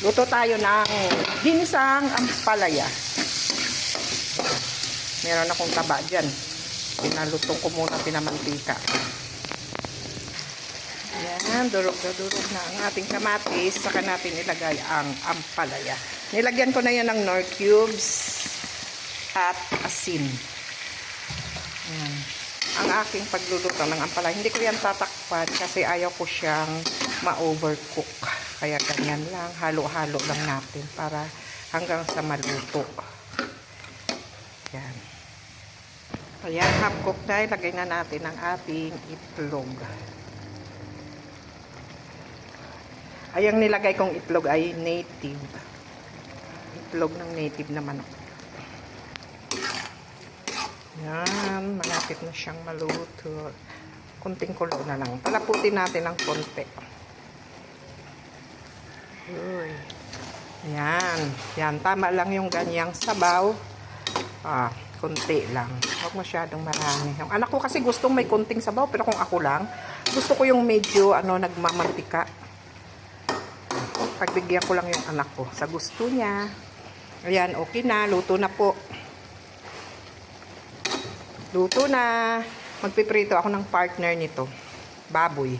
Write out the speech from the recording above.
Luto tayo ng ginisang ampalaya. Meron akong taba dyan. Pinalutong ko muna, pinamantika. Ayan, durog na durog na ang ating kamatis. Saka natin ilagay ang ampalaya. Nilagyan ko na yan ng Knorr cubes at asin. Ayan. Ang aking pagluluto ng ampalaya. Hindi ko yan tatakpan kasi ayaw ko siyang ma-overcook. Kaya ganyan lang, halo-halo lang natin para hanggang sa maluto. Ayan. Ayan, half cook na. Ilagay na natin ang ating itlog. Ayang nilagay kong itlog ay native. Itlog ng native na manok. Yan, malapit na siyang maluto. Kunting kulo na lang. Palaputin natin ng konti. Uy. Yan. Yan, tama lang yung ganyang sabaw. Konti lang. Huwag masyadong marami. Yung anak ko kasi gustong may konting sabaw, pero kung ako lang, gusto ko yung medyo nagmamantika. Pagbigyan ko lang yung anak ko sa gusto niya. Ayan, okay na. Luto na po. Luto na. Magpiprito ako ng partner nito. Baboy.